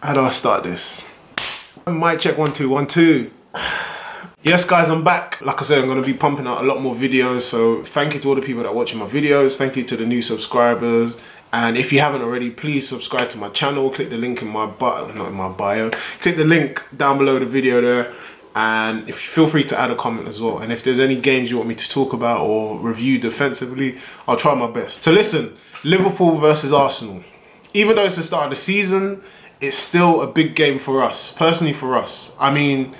How do I start this? Mic check 1 2 1 2. Yes guys, I'm back. Like I said, I'm going to be pumping out a lot more videos, so thank you to all the people that are watching my videos. Thank you to the new subscribers, and if you haven't already, please subscribe to my channel. Click the link in my bio, not in my bio, click the link down below the video there, and if you feel free to add a comment as well. And if there's any games you want me to talk about or review defensively, I'll try my best. So listen, Liverpool versus Arsenal. Even though it's the start of the season, it's still a big game for us, personally for us. I mean,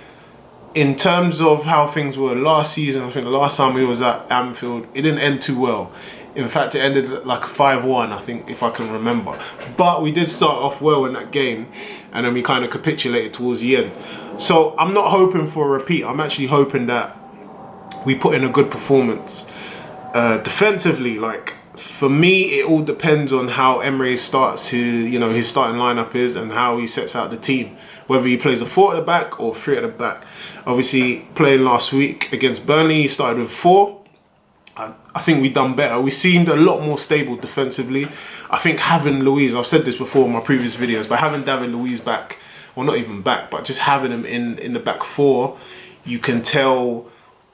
in terms of how things were last season, I think the last time we was at Anfield, it didn't end too well. In fact, it ended like 5-1, I think, if I can remember. But we did start off well in that game, and then we kind of capitulated towards the end. So I'm not hoping for a repeat. I'm actually hoping that we put in a good performance. Defensively, like, for me, it all depends on how Emery starts his starting lineup is and how he sets out the team. Whether he plays a 4 at the back or 3 at the back. Obviously, playing last week against Burnley, he started with 4. I think we done better. We seemed a lot more stable defensively. I think having Luiz, I've said this before in my previous videos, but having David Luiz back, well, not even back, but just having him in the back 4, you can tell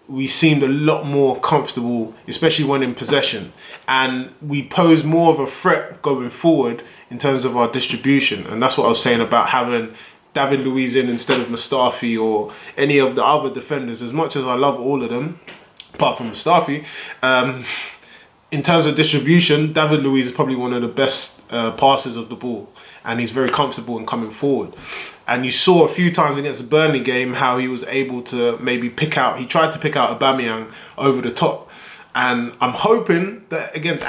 we seemed a lot more comfortable, especially when in possession. And we posed more of a threat going forward in terms of our distribution. And that's what I was saying about having David Luiz in instead of Mustafi or any of the other defenders. As much as I love all of them, apart from Mustafi, in terms of distribution, David Luiz is probably one of the best passers of the ball, and he's very comfortable in coming forward. And you saw a few times against the Burnley game how he was able to maybe he tried to pick out Aubameyang over the top. And I'm hoping that against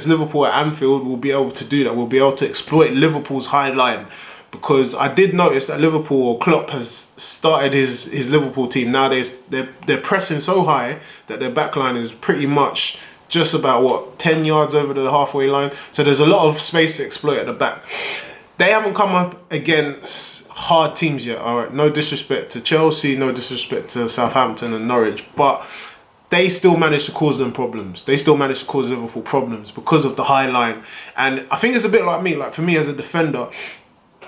Liverpool at Anfield, we'll be able to do that. We'll be able to exploit Liverpool's high line. Because I did notice that Liverpool, or Klopp, has started his Liverpool team. Nowadays, they're pressing so high that their back line is pretty much just about, 10 yards over the halfway line. So there's a lot of space to exploit at the back. They haven't come up against hard teams yet. All right, no disrespect to Chelsea, no disrespect to Southampton and Norwich, but they still managed to cause them problems. They still managed to cause Liverpool problems because of the high line. And I think it's a bit like me. Like for me as a defender,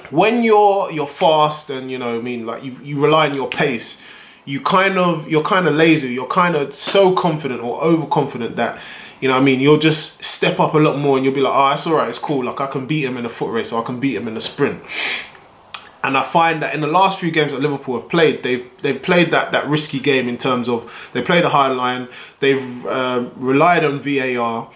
when you're fast and you rely on your pace, you're kind of lazy. You're kind of so confident or overconfident that you'll just step up a lot more and you'll be like, oh, that's all right, it's cool. Like I can beat him in a foot race or I can beat him in a sprint. And I find that in the last few games that Liverpool have played, they've played that risky game in terms of they played a high line. They've relied on VAR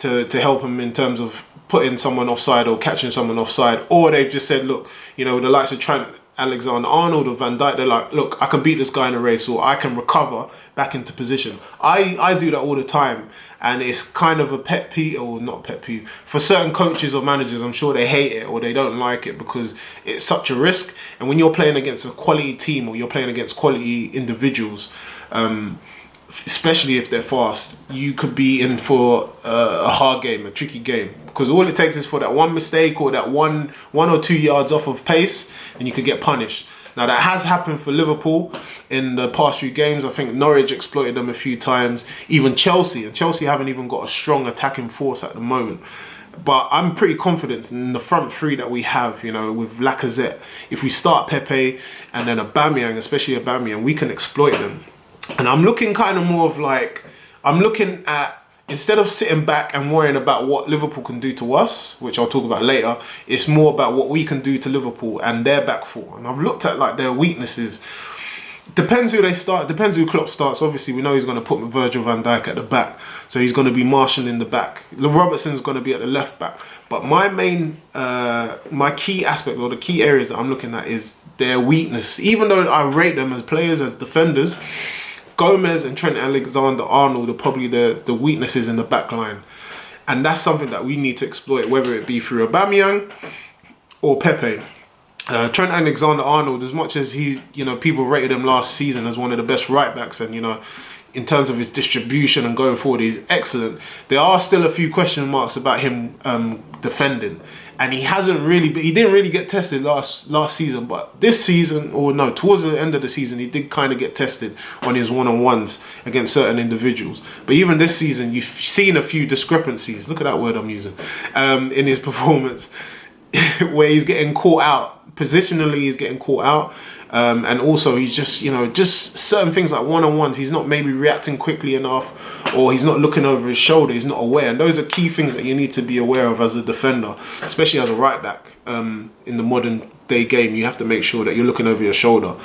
to help them in terms of putting someone offside or catching someone offside, or they've just said, look, the likes of Trent Alexander-Arnold or Van Dijk, they're like, look, I can beat this guy in a race, or I can recover back into position. I do that all the time, and it's kind of a pet peeve, or not pet peeve, for certain coaches or managers. I'm sure they hate it or they don't like it because it's such a risk. And when you're playing against a quality team or you're playing against quality individuals, especially if they're fast, you could be in for a hard game, a tricky game, because all it takes is for that one mistake or that one or 2 yards off of pace and you could get punished. Now that has happened for Liverpool in the past few games. I think Norwich exploited them a few times, even Chelsea, and Chelsea haven't even got a strong attacking force at the moment. But I'm pretty confident in the front 3 that we have, with Lacazette. If we start Pepe and then Aubameyang, especially Aubameyang, we can exploit them. And I'm looking kind of more of like, I'm looking at, instead of sitting back and worrying about what Liverpool can do to us, which I'll talk about later, it's more about what we can do to Liverpool and their back 4. And I've looked at like their weaknesses. Depends who they start, depends who Klopp starts. Obviously, we know he's going to put Virgil van Dijk at the back. So he's going to be marshalling the back. Robertson's going to be at the left back. But my main, my key aspect, or the key areas that I'm looking at is their weakness. Even though I rate them as players, as defenders, Gomez and Trent Alexander-Arnold are probably the weaknesses in the back line. And that's something that we need to exploit, whether it be through Aubameyang or Pepe. Trent Alexander-Arnold, as much as he's, people rated him last season as one of the best right backs, and in terms of his distribution and going forward, he's excellent. There are still a few question marks about him defending, and he didn't really get tested last season. But this season, or no, towards the end of the season, he did kind of get tested on his one-on-ones against certain individuals. But even this season, you've seen a few discrepancies. Look at that word I'm using in his performance, where he's getting caught out positionally he's getting caught out, and also he's just, you know, just certain things like one-on-ones, he's not maybe reacting quickly enough, or he's not looking over his shoulder, he's not aware. And those are key things that you need to be aware of as a defender, especially as a right back. In the modern day game, you have to make sure that you're looking over your shoulder.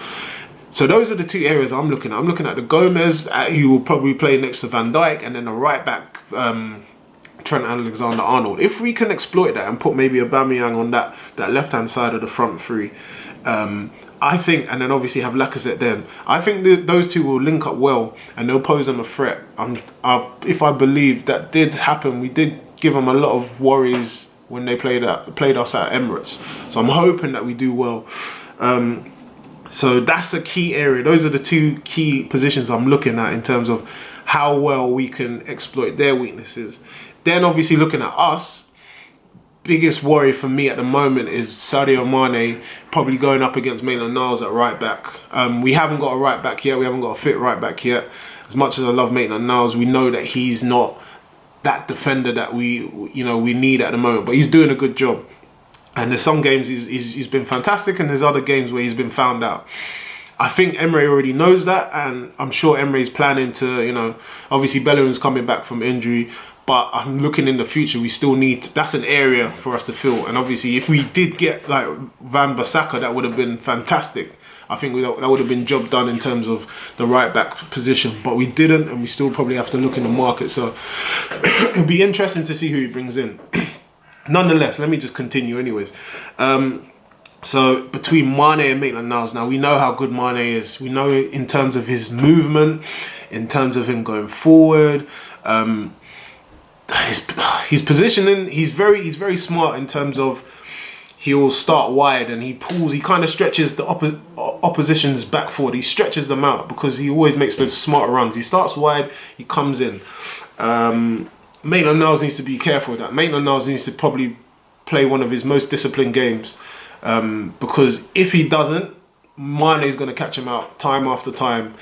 So those are the two areas I'm looking at. I'm looking at the Gomez, who will probably play next to Van Dijk, and then the right back, Trent Alexander-Arnold. If we can exploit that and put maybe Aubameyang on that left-hand side of the front three, I think, and then obviously have Lacazette then, I think those two will link up well and they'll pose them a threat. If I believe that did happen, we did give them a lot of worries when they played us at Emirates. So I'm hoping that we do well. So that's a key area. Those are the two key positions I'm looking at in terms of how well we can exploit their weaknesses. Then obviously looking at us, biggest worry for me at the moment is Sadio Mane probably going up against Maitland-Niles at right back. We haven't got a right back yet. We haven't got a fit right back yet. As much as I love Maitland-Niles, we know that he's not that defender that we need at the moment. But he's doing a good job. And there's some games he's been fantastic, and there's other games where he's been found out. I think Emery already knows that, and I'm sure Emery's planning to, you know, obviously Bellerin's coming back from injury. But I'm looking in the future, we still need, that's an area for us to fill. And obviously, if we did get like Van Bissaka, that would have been fantastic. I think that would have been job done in terms of the right back position. But we didn't, and we still probably have to look in the market. So it'll be interesting to see who he brings in. Nonetheless, let me just continue anyways. So between Mane and Maitland-Niles, now we know how good Mane is. We know in terms of his movement, in terms of him going forward, his positioning, he's very smart in terms of he'll start wide and he kind of stretches the opposition's back forward. He stretches them out because he always makes those smart runs. He starts wide, he comes in. Maitland-Niles needs to be careful with that. Maitland-Niles needs to probably play one of his most disciplined games, because if he doesn't, Mane is going to catch him out time after time.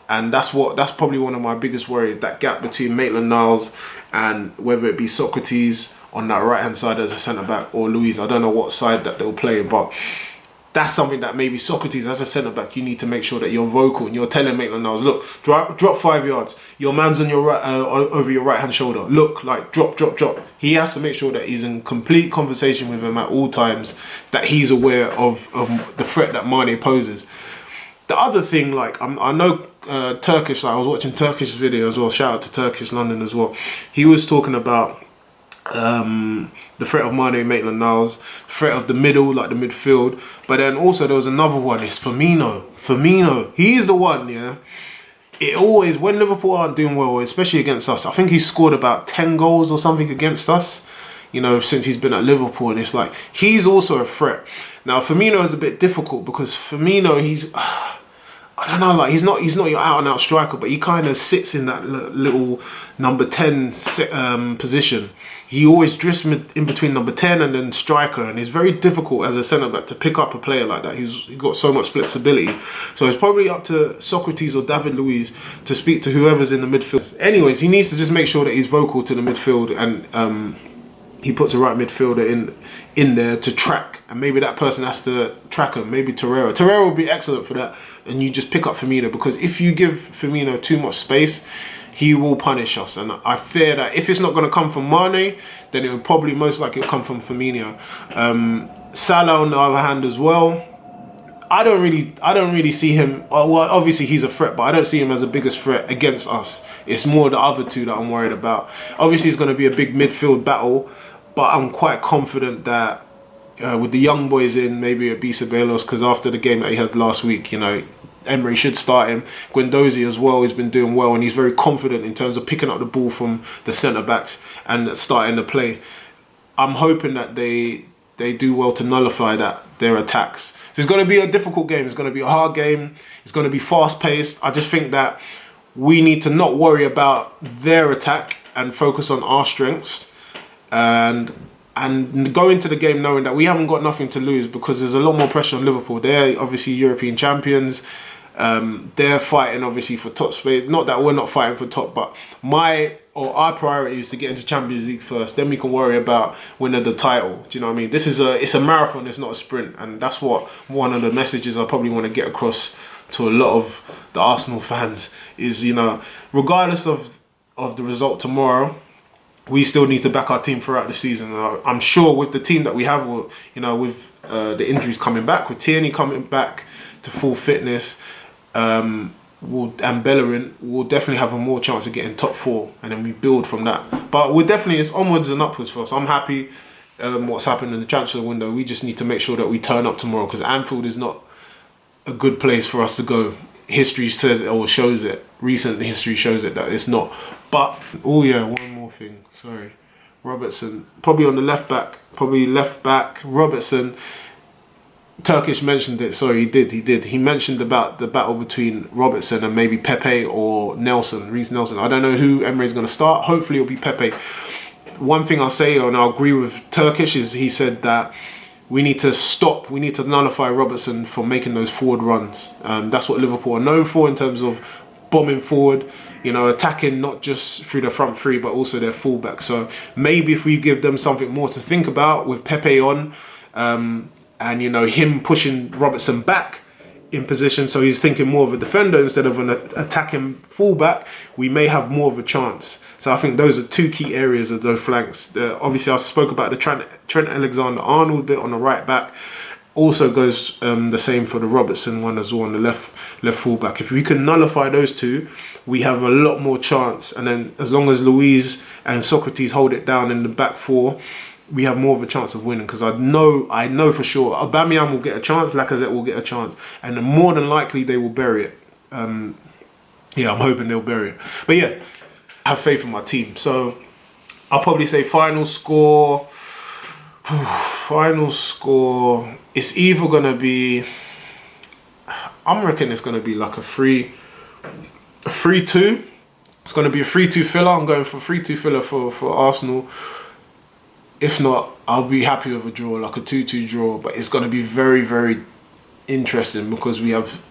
And that's probably one of my biggest worries, that gap between Maitland-Niles and whether it be Socrates on that right-hand side as a centre-back or Luis. I don't know what side that they'll play, but that's something that maybe Socrates as a centre-back, you need to make sure that you're vocal and you're telling Maitland-Niles, look, drop 5 yards. Your man's on your right, over your right-hand shoulder. Look, like, drop. He has to make sure that he's in complete conversation with him at all times, that he's aware of the threat that Mane poses. The other thing, like, I know Turkish, like I was watching Turkish video as well, shout out to Turkish London as well. He was talking about the threat of Mane, Maitland-Niles, threat of the middle, like the midfield. But then also there was another one, it's Firmino. He's the one, yeah. It always, when Liverpool aren't doing well, especially against us, I think he's scored about 10 goals or something against us, you know, since he's been at Liverpool. And it's like, he's also a threat. Now, Firmino is a bit difficult because Firmino, he's... I don't know, like he's not your out and out striker, but he kind of sits in that little number 10 position. He always drifts in between number 10 and then striker, and it's very difficult as a centre back to pick up a player like that. He's got so much flexibility. So it's probably up to Socrates or David Luiz to speak to whoever's in the midfield. Anyways, he needs to just make sure that he's vocal to the midfield, and he puts a right midfielder in there to track, and maybe that person has to track him. Maybe Torreira will be excellent for that. And you just pick up Firmino, because if you give Firmino too much space, he will punish us. And I fear that if it's not going to come from Mane, then it will probably most likely come from Firmino. Salah on the other hand as well, I don't really see him. Well, obviously he's a threat, but I don't see him as the biggest threat against us. It's more the other two that I'm worried about. Obviously it's going to be a big midfield battle, but I'm quite confident that with the young boys in, maybe a Ceballos, because after the game that he had last week, you know, Emery should start him. Guendouzi as well has been doing well, and he's very confident in terms of picking up the ball from the centre-backs and starting the play. I'm hoping that they do well to nullify their attacks. So it's going to be a difficult game. It's going to be a hard game. It's going to be fast-paced. I just think that we need to not worry about their attack and focus on our strengths, and go into the game knowing that we haven't got nothing to lose, because there's a lot more pressure on Liverpool. They're obviously European champions. They're fighting obviously for top space. Not that we're not fighting for top, but our priority is to get into Champions League first. Then we can worry about winning the title. Do you know what I mean? It's a marathon. It's not a sprint, and that's what one of the messages I probably want to get across to a lot of the Arsenal fans is, you know, regardless of the result tomorrow, we still need to back our team throughout the season. I'm sure with the team that we have, you know, with the injuries coming back, with Tierney coming back to full fitness, and Bellerin, we'll definitely have a more chance of getting top 4, and then we build from that. But it's onwards and upwards for us. I'm happy what's happened in the transfer window. We just need to make sure that we turn up tomorrow, because Anfield is not a good place for us to go. History says it, or shows it. Recent history shows it that it's not. But oh yeah, one more thing. Sorry, Robertson probably on the left back. Robertson. Turkish mentioned it. Sorry, he did. He mentioned about the battle between Robertson and maybe Pepe or Reece Nelson. I don't know who Emery's going to start. Hopefully it'll be Pepe. One thing I'll say, and I'll agree with Turkish, is he said that we need to nullify Robertson for making those forward runs. That's what Liverpool are known for in terms of bombing forward, you know, attacking not just through the front three, but also their fullback. So maybe if we give them something more to think about with Pepe on, and, you know, him pushing Robertson back in position, so he's thinking more of a defender instead of an attacking fullback, we may have more of a chance. So I think those are two key areas of those flanks. Obviously, I spoke about the Trent Alexander-Arnold bit on the right back. Also goes the same for the Robertson one as well on the left fullback. If we can nullify those two, we have a lot more chance. And then as long as Luiz and Socrates hold it down in the back 4, we have more of a chance of winning, because I know for sure Aubameyang will get a chance, Lacazette will get a chance, and then more than likely they will bury it. Yeah, I'm hoping they'll bury it. But yeah, I have faith in my team. So I'll probably say final score. It's either gonna be, I'm reckoning it's gonna be like a 3-2. It's gonna be a 3-2 filler. I'm going for 3-2 filler for Arsenal. If not, I'll be happy with a draw, like a 2-2 draw. But it's going to be very, very interesting, because we have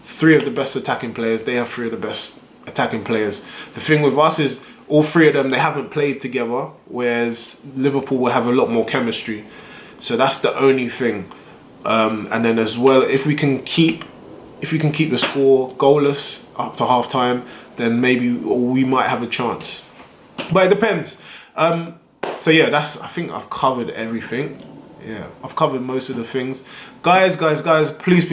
3 of the best attacking players. They have 3 of the best attacking players. The thing with us is all 3 of them, they haven't played together, whereas Liverpool will have a lot more chemistry. So that's the only thing. And then as well, if we can keep the score goalless up to half time, then maybe we might have a chance. But it depends. So yeah, I think I've covered everything. Yeah, I've covered most of the things. Guys, please,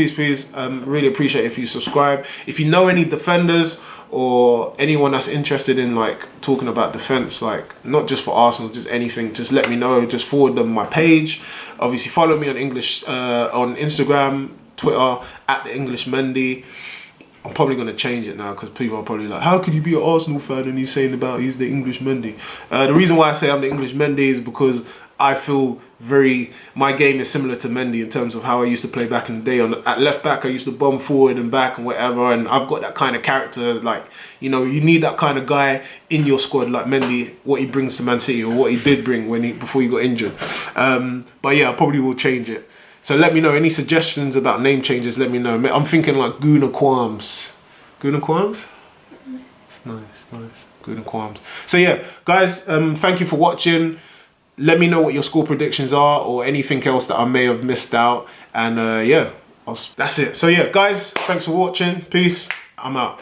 really appreciate if you subscribe. If you know any defenders or anyone that's interested in like talking about defense, like not just for Arsenal, just anything, just let me know. Just forward them my page. Obviously, follow me on on Instagram, Twitter @TheEnglishMendy. I'm probably going to change it now, because people are probably like, how could you be an Arsenal fan and he's saying about he's the English Mendy? The reason why I say I'm the English Mendy is because I feel my game is similar to Mendy in terms of how I used to play back in the day. At left back, I used to bomb forward and back and whatever, and I've got that kind of character. Like, you know, you need that kind of guy in your squad, like Mendy, what he brings to Man City, or what he did bring before he got injured. But yeah, I probably will change it. So let me know any suggestions about name changes. Let me know. I'm thinking like Guna Qualms. Guna Qualms? Nice. Guna Qualms. So yeah, guys, thank you for watching. Let me know what your score predictions are, or anything else that I may have missed out. And yeah, that's it. So yeah, guys, thanks for watching. Peace. I'm out.